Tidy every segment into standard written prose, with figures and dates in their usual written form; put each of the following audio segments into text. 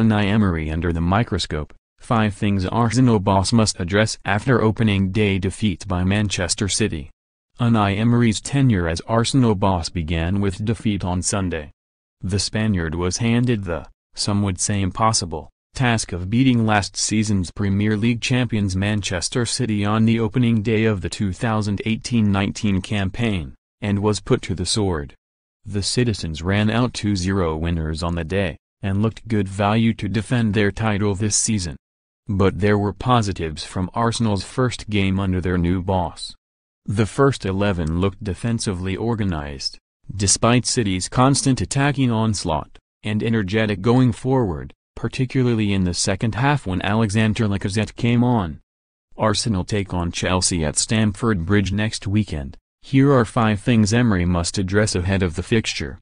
Unai Emery under the microscope. 5 things Arsenal boss must address after opening day defeat by Manchester City. Unai Emery's tenure as Arsenal boss began with defeat on Sunday. The Spaniard was handed the, some would say impossible, task of beating last season's Premier League champions Manchester City on the opening day of the 2018-19 campaign, and was put to the sword. The citizens ran out 2-0 winners on the day, and looked good value to defend their title this season. But there were positives from Arsenal's first game under their new boss. The first 11 looked defensively organized, despite City's constant attacking onslaught, and energetic going forward, particularly in the second half when Alexander Lacazette came on. Arsenal take on Chelsea at Stamford Bridge next weekend. Here are 5 things Emery must address ahead of the fixture.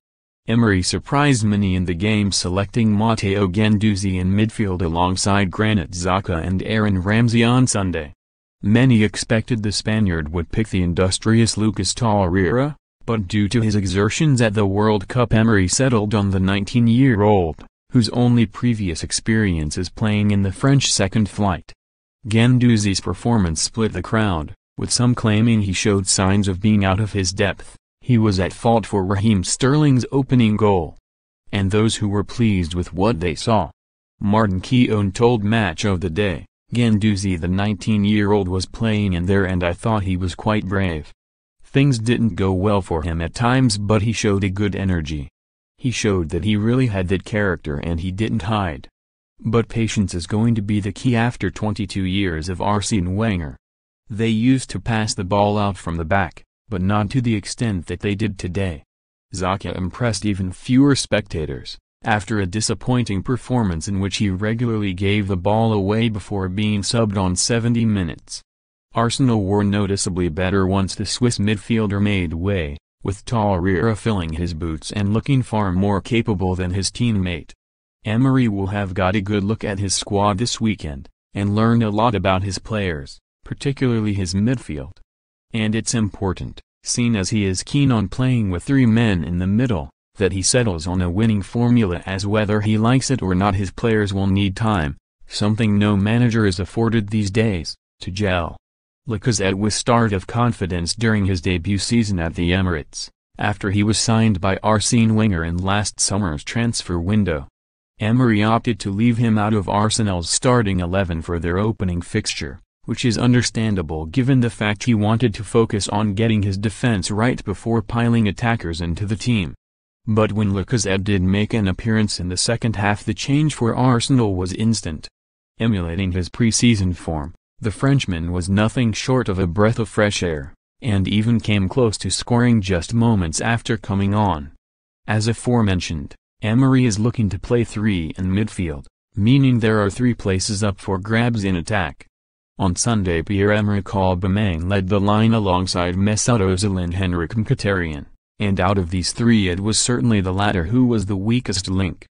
Emery surprised many in the game selecting Matteo Guendouzi in midfield alongside Granit Xhaka and Aaron Ramsey on Sunday. Many expected the Spaniard would pick the industrious Lucas Torreira, but due to his exertions at the World Cup Emery settled on the 19-year-old, whose only previous experience is playing in the French second flight. Guendouzi's performance split the crowd, with some claiming he showed signs of being out of his depth. He was at fault for Raheem Sterling's opening goal. And those who were pleased with what they saw. Martin Keown told Match of the Day, "Guendouzi, the 19-year-old, was playing in there and I thought he was quite brave. Things didn't go well for him at times but he showed a good energy. He showed that he really had that character and he didn't hide. But patience is going to be the key after 22 years of Arsene Wenger. They used to pass the ball out from the back, but not to the extent that they did today." Xhaka impressed even fewer spectators, after a disappointing performance in which he regularly gave the ball away before being subbed on 70 minutes. Arsenal were noticeably better once the Swiss midfielder made way, with Torreira filling his boots and looking far more capable than his teammate. Emery will have got a good look at his squad this weekend, and learn a lot about his players, particularly his midfield. And it's important, seeing as he is keen on playing with 3 men in the middle, that he settles on a winning formula, as whether he likes it or not his players will need time, something no manager is afforded these days, to gel. Lacazette was starved of confidence during his debut season at the Emirates, after he was signed by Arsene Wenger in last summer's transfer window. Emery opted to leave him out of Arsenal's starting 11 for their opening fixture, which is understandable given the fact he wanted to focus on getting his defense right before piling attackers into the team. But when Lacazette did make an appearance in the second half, the change for Arsenal was instant. Emulating his pre-season form, the Frenchman was nothing short of a breath of fresh air, and even came close to scoring just moments after coming on. As aforementioned, Emery is looking to play 3 in midfield, meaning there are 3 places up for grabs in attack. On Sunday, Pierre-Emerick Aubameyang led the line alongside Mesut Ozil and Henrikh Mkhitaryan, and out of these 3 it was certainly the latter who was the weakest link.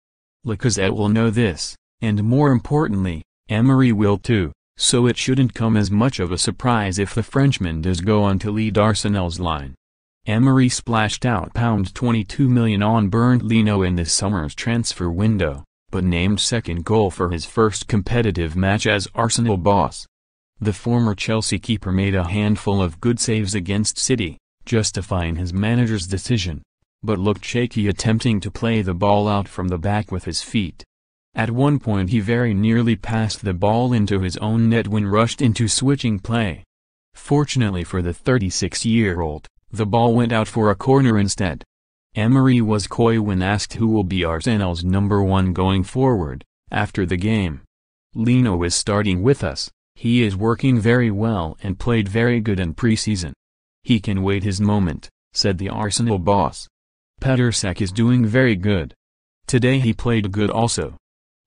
Lacazette will know this, and more importantly, Emery will too, so it shouldn't come as much of a surprise if the Frenchman does go on to lead Arsenal's line. Emery splashed out £22 million on Bernd Leno in this summer's transfer window, but named second goal for his first competitive match as Arsenal boss. The former Chelsea keeper made a handful of good saves against City, justifying his manager's decision, but looked shaky attempting to play the ball out from the back with his feet. At one point he very nearly passed the ball into his own net when rushed into switching play. Fortunately for the 36-year-old, the ball went out for a corner instead. Emery was coy when asked who will be Arsenal's number 1 going forward, after the game. "Leno is starting with us. He is working very well and played very good in pre-season. He can wait his moment," said the Arsenal boss. "Petr Cech is doing very good. Today he played good also.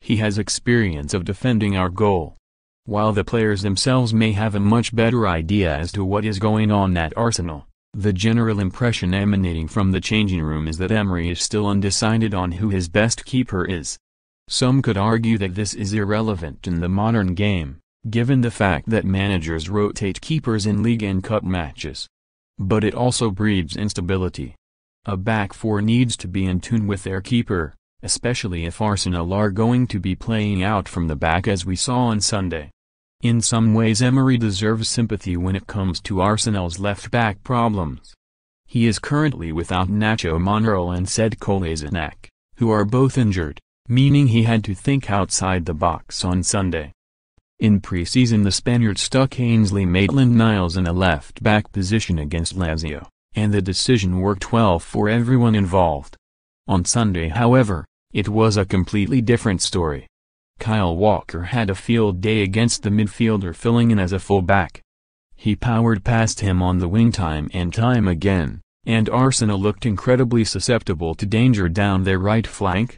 He has experience of defending our goal." While the players themselves may have a much better idea as to what is going on at Arsenal, the general impression emanating from the changing room is that Emery is still undecided on who his best keeper is. Some could argue that this is irrelevant in the modern game, given the fact that managers rotate keepers in league and cup matches. But it also breeds instability. A back 4 needs to be in tune with their keeper, especially if Arsenal are going to be playing out from the back as we saw on Sunday. In some ways Emery deserves sympathy when it comes to Arsenal's left-back problems. He is currently without Nacho Monreal and Sead Kolasinac, who are both injured, meaning he had to think outside the box on Sunday. In pre-season the Spaniard stuck Ainsley Maitland-Niles in a left-back position against Lazio, and the decision worked well for everyone involved. On Sunday however, it was a completely different story. Kyle Walker had a field day against the midfielder filling in as a full-back. He powered past him on the wing time and time again, and Arsenal looked incredibly susceptible to danger down their right flank.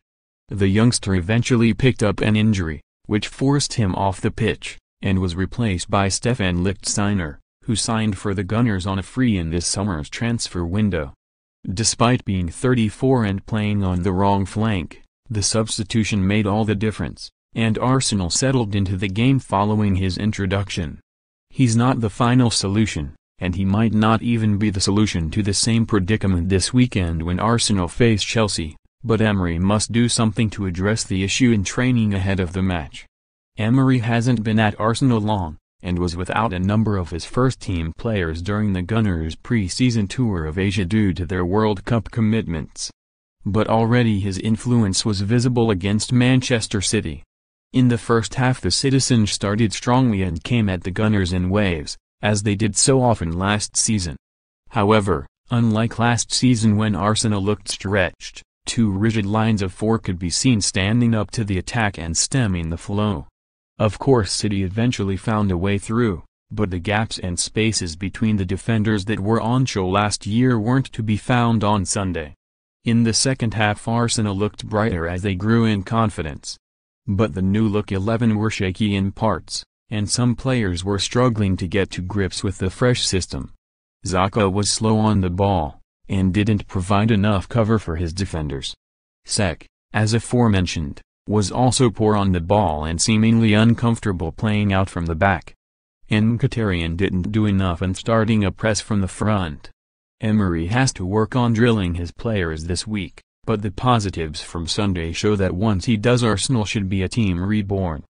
The youngster eventually picked up an injury, which forced him off the pitch, and was replaced by Stefan Lichtsteiner, who signed for the Gunners on a free in this summer's transfer window. Despite being 34 and playing on the wrong flank, the substitution made all the difference, and Arsenal settled into the game following his introduction. He's not the final solution, and he might not even be the solution to the same predicament this weekend when Arsenal face Chelsea, but Emery must do something to address the issue in training ahead of the match. Emery hasn't been at Arsenal long, and was without a number of his first-team players during the Gunners' pre-season tour of Asia due to their World Cup commitments. But already his influence was visible against Manchester City. In the first half the citizens started strongly and came at the Gunners in waves, as they did so often last season. However, unlike last season when Arsenal looked stretched, two rigid lines of four could be seen standing up to the attack and stemming the flow. Of course City eventually found a way through, but the gaps and spaces between the defenders that were on show last year weren't to be found on Sunday. In the second half Arsenal looked brighter as they grew in confidence. But the new-look 11 were shaky in parts, and some players were struggling to get to grips with the fresh system. Xhaka was slow on the ball, and didn't provide enough cover for his defenders. Cech, as aforementioned, was also poor on the ball and seemingly uncomfortable playing out from the back. Mkhitaryan didn't do enough in starting a press from the front. Emery has to work on drilling his players this week, but the positives from Sunday show that once he does Arsenal should be a team reborn.